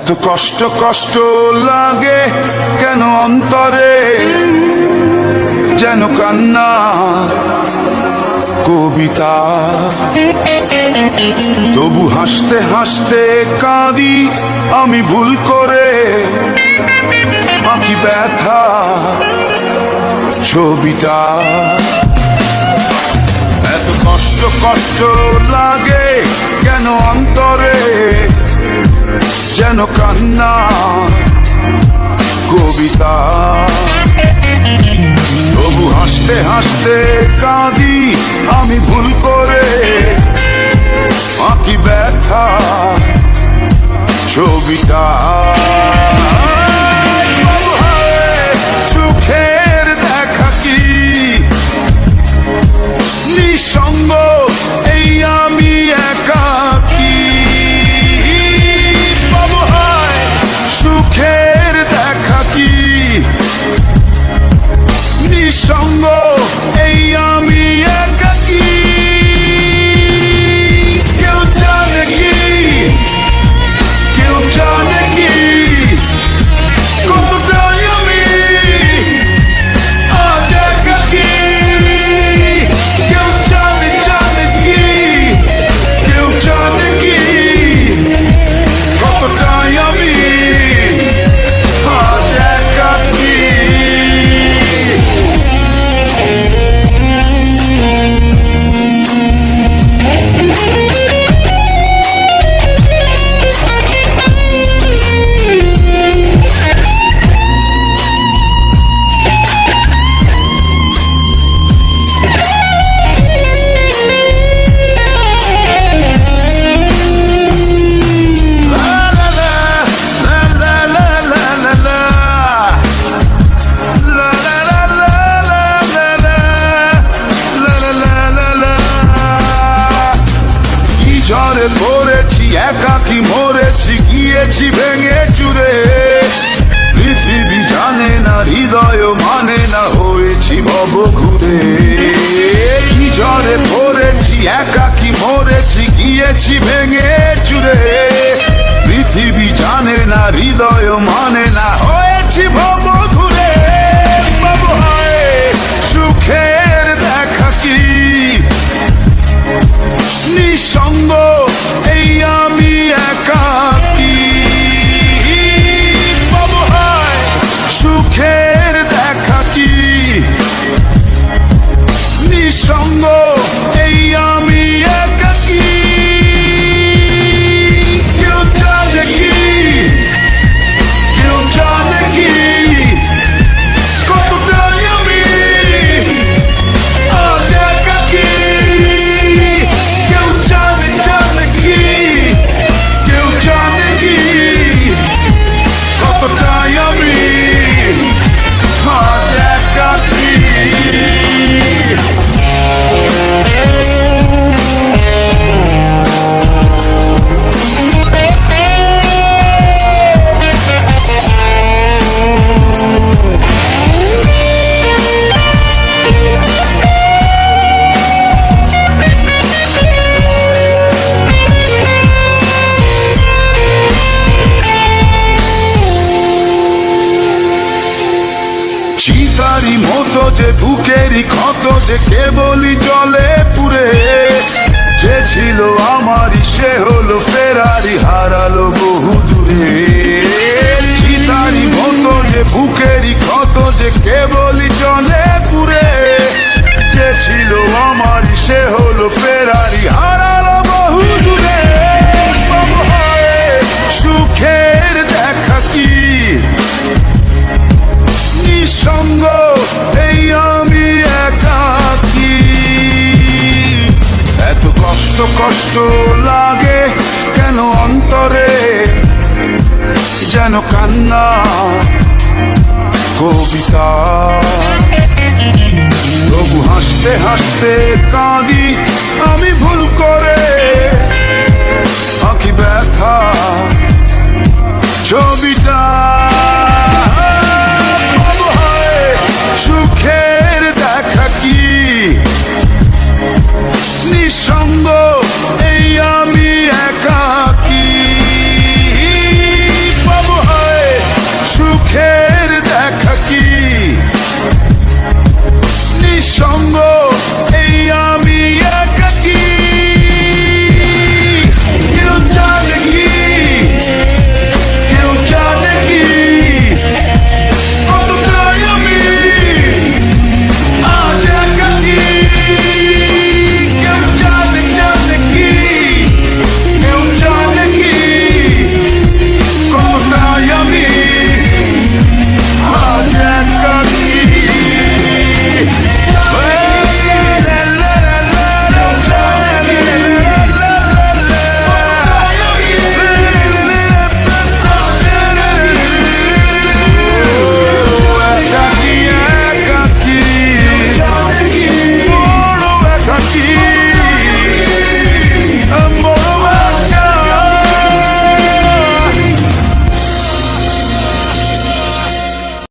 এত কষ্ট কষ্ট লাগে কেন অন্তরে, যেন কান্না কবিতা। তবু হাসতে হাসতে কাঁদি আমি ভুল করে, আঁকি ব্যথা ছবিটা। এত কষ্ট কষ্ট লাগে কেন অন্তরে, যেন কান্না কবিতা। তবু হাসতে হাসতে কাঁদি আমি ভুল করে, আঁকি ব্যথা ছবিটা। সুখের দেখা কি নিঃসঙ্গ, এই আমি একাকী। বাবু হায় সুখের দেখা কি নিঃসঙ্গ, এই আমি একাকী। কেউ জানে কি, কেউ জানে কি কতটাই আমি আজ একাকী। কেউ জানে জানে কি, কেউ জানে কি কতটাই আমি আজ একাকী। ঝড়ে পড়েছি একাকি মরেছি, গিয়েছি ভেঙে চুরে। পৃথিবী জানে না, হৃদয় মানে না, হয়েছি ভব ঘুরে। কি ঝড়ে পড়েছি একাকি মরেছি, গিয়েছি ভেঙে চুরে। পৃথিবী জানে না, হৃদয় মানে না, হয়েছি ভব ঘুরে। বাবু হায় সুখের দেখা কি নিঃসঙ্গ, এই আমি একাকী। বাবু হায় সুখের দেখা কি নিঃসঙ্গ, এই আমি একাকী। কেউ জানে কি, কেউ জানে কি কতটাই আমি আজ একাকী। কেউ জানে জানে কি, কেউ জানে কি কতটাই আমি আজ একাকী। চিতারি মতো যে বুকেরই ক্ষত, যে কেবলই জলে পুরে। যে ছিল আমারই সে হলো ফেরারি, হারালো বহু দূরে। চিতারি মতো যে বুকেরই ক্ষত, যে কেবলই জলে পুরে। যে ছিল আমারই সে হলো ফেরারি, হারালো বহু দূরে। বাবু হায় সুখের দেখা কি নিঃসঙ্গ, এই আমি একাকী। এত কষ্ট কষ্ট লাগে কেন অন্তরে, যেন কান্না কবিতা। তবু হাসতে হাসতে কাঁদি আমি